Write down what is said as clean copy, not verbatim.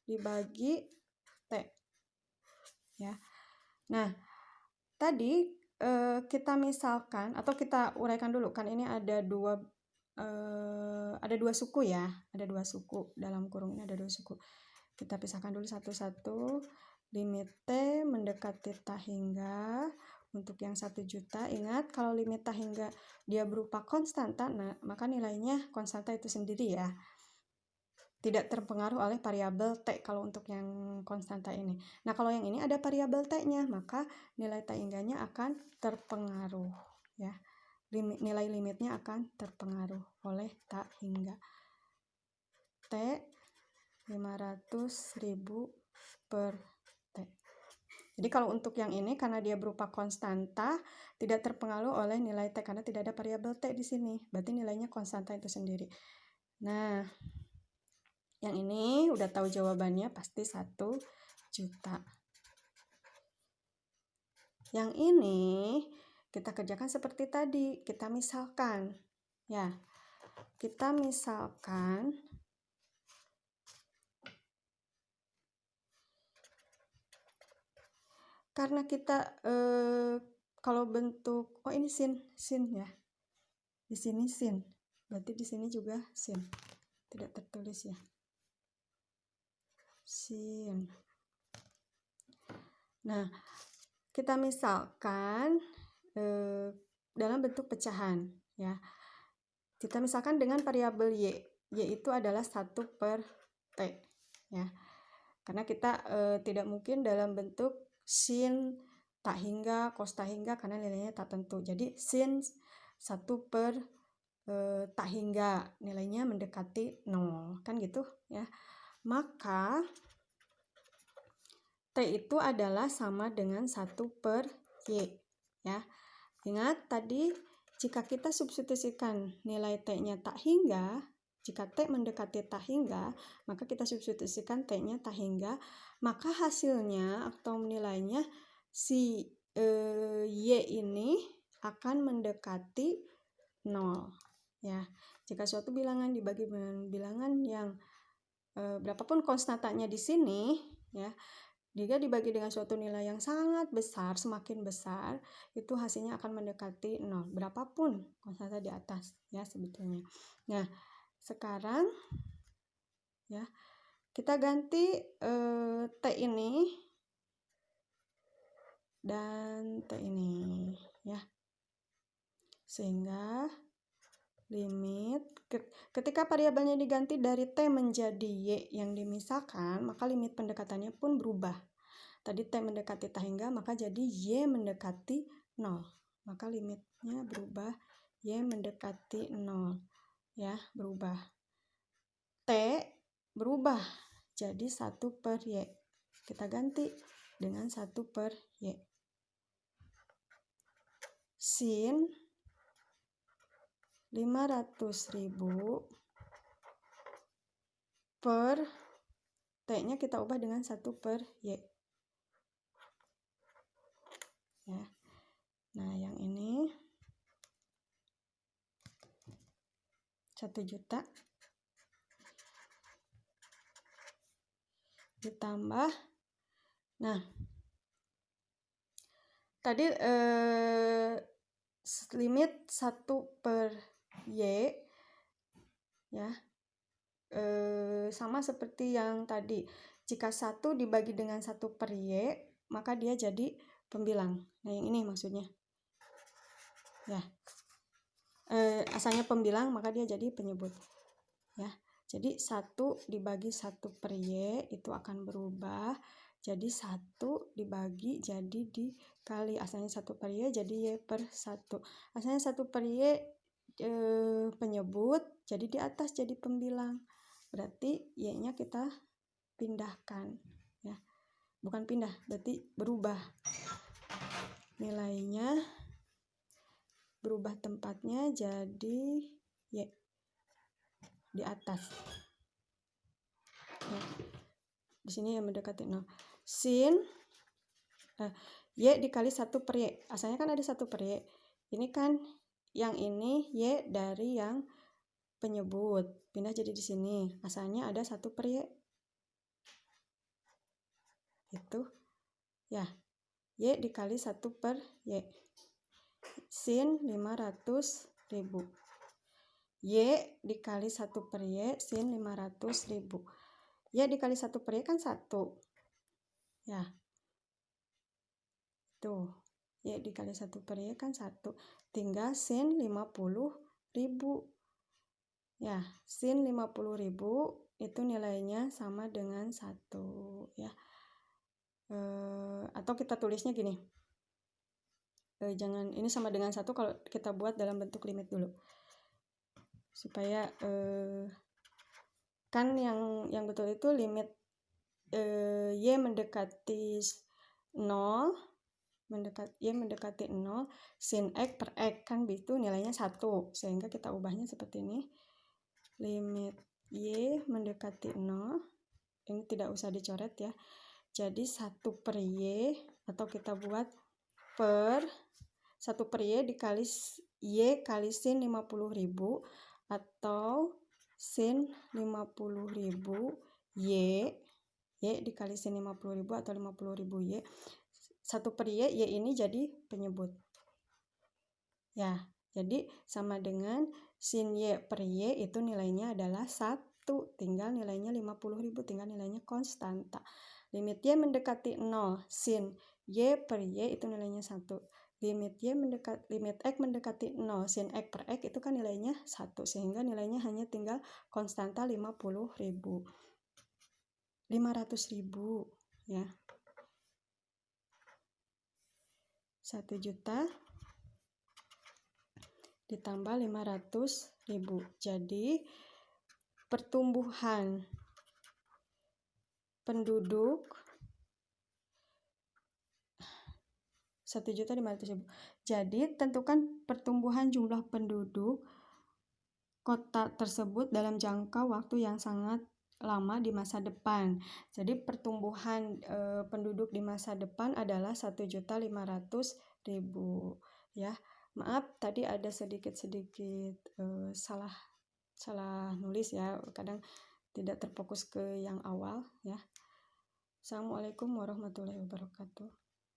dibagi T. Ya. Nah, tadi kita misalkan atau kita uraikan dulu kan ini ada dua suku ya, ada 2 suku dalam kurung ini ada 2 suku. Kita pisahkan dulu satu-satu. Limit T mendekati tak hingga untuk yang 1 juta. Ingat kalau limit tak hingga dia berupa konstanta, nah maka nilainya konstanta itu sendiri ya. Tidak terpengaruh oleh variabel T kalau untuk yang konstanta ini. Nah, kalau yang ini ada variabel T-nya, maka nilai tak hingganya akan terpengaruh ya. Nilai limitnya akan terpengaruh oleh tak hingga. T 500.000 per T. Jadi kalau untuk yang ini karena dia berupa konstanta tidak terpengaruh oleh nilai T karena tidak ada variabel T di sini. Berarti nilainya konstanta itu sendiri. Nah, yang ini udah tahu jawabannya pasti 1 juta. Yang ini kita kerjakan seperti tadi. Kita misalkan ya. Kita misalkan karena kita kalau bentuk ini sin ya. Di sini sin. Berarti di sini juga sin. Tidak tertulis ya. Sin. Nah, kita misalkan dalam bentuk pecahan ya. Kita misalkan dengan variabel y, yaitu adalah 1 per T ya. Karena kita tidak mungkin dalam bentuk sin tak hingga, cos tak hingga karena nilainya tak tentu. Jadi sin 1 per tak hingga nilainya mendekati 0 kan gitu ya. Maka T itu adalah sama dengan 1 per Y ya. Ingat tadi jika kita substitusikan nilai T-nya tak hingga, jika T mendekati tak hingga, maka kita substitusikan T-nya tak hingga, maka hasilnya atau nilainya si Y ini akan mendekati 0 ya. Jika suatu bilangan dibagi dengan bilangan yang berapapun konstantanya di sini ya, jika dibagi dengan suatu nilai yang sangat besar, semakin besar, itu hasilnya akan mendekati 0. Berapapun konstanta di atas ya sebetulnya. Nah, sekarang ya kita ganti T ini dan T ini ya. Sehingga limit ketika variabelnya diganti dari T menjadi Y yang dimisahkan, maka limit pendekatannya pun berubah. Tadi T mendekati tak hingga, maka jadi Y mendekati 0. Maka limitnya berubah, Y mendekati 0 ya, berubah. T berubah jadi 1 per Y. Kita ganti dengan 1 per Y. Sin 500.000 per T-nya kita ubah dengan 1 per Y. Ya. Nah, yang ini 1 juta ditambah. Nah, tadi limit 1 per Y ya. Sama seperti yang tadi. Jika 1 dibagi dengan 1 per Y, maka dia jadi pembilang. Nah, yang ini maksudnya. Ya. Asalnya pembilang, maka dia jadi penyebut. Ya. Jadi 1 dibagi 1 per Y itu akan berubah. Jadi 1 dibagi jadi dikali. Asalnya 1 per Y jadi Y per 1. Asalnya 1 per Y penyebut, jadi di atas jadi pembilang. Berarti Y-nya kita pindahkan ya. Bukan pindah, berarti berubah. Nilainya berubah tempatnya jadi Y di atas. Ya. Di sini yang mendekati 0. Sin Y dikali 1 per Y. Asalnya kan ada 1 per Y. Ini kan yang ini Y dari yang penyebut. Pindah jadi di sini. Asalnya ada 1 per Y. itu ya Y dikali 1 per Y, sin 500.000. Y dikali 1 per Y, sin 500.000. Y dikali 1 per Y kan 1. Ya. Tuh. Y dikali 1 per Y kan 1. Tinggal sin 50.000. Ya, sin 50.000 itu nilainya sama dengan 1. Ya. Atau kita tulisnya gini. Jangan ini sama dengan 1 kalau kita buat dalam bentuk limit dulu. Supaya kan yang betul itu limit Y mendekati 0, Y mendekati 0, sin X per X kan itu nilainya 1, sehingga kita ubahnya seperti ini. Limit Y mendekati 0, ini tidak usah dicoret ya, jadi 1 per Y, atau kita buat per 1 per Y dikali Y kali sin 50.000, atau sin 50.000 Y dikali sin 50.000 atau 50.000 Y. 1 per Y ini jadi penyebut. Ya, jadi sama dengan sin Y per Y itu nilainya adalah 1, tinggal nilainya 50.000, tinggal nilainya konstanta. Limit Y mendekati 0, sin Y per Y itu nilainya 1. Limit X mendekati 0, sin X per X itu kan nilainya 1, sehingga nilainya hanya tinggal konstanta 50.000. 500.000 ya. 1 juta ditambah 500.000. Jadi pertumbuhan penduduk 1.500.000. Jadi tentukan pertumbuhan jumlah penduduk kota tersebut dalam jangka waktu yang sangat lama di masa depan. Jadi pertumbuhan penduduk di masa depan adalah 1.500.000 ya. Maaf tadi ada sedikit salah nulis ya, kadang tidak terfokus ke yang awal ya. Assalamualaikum warahmatullahi wabarakatuh.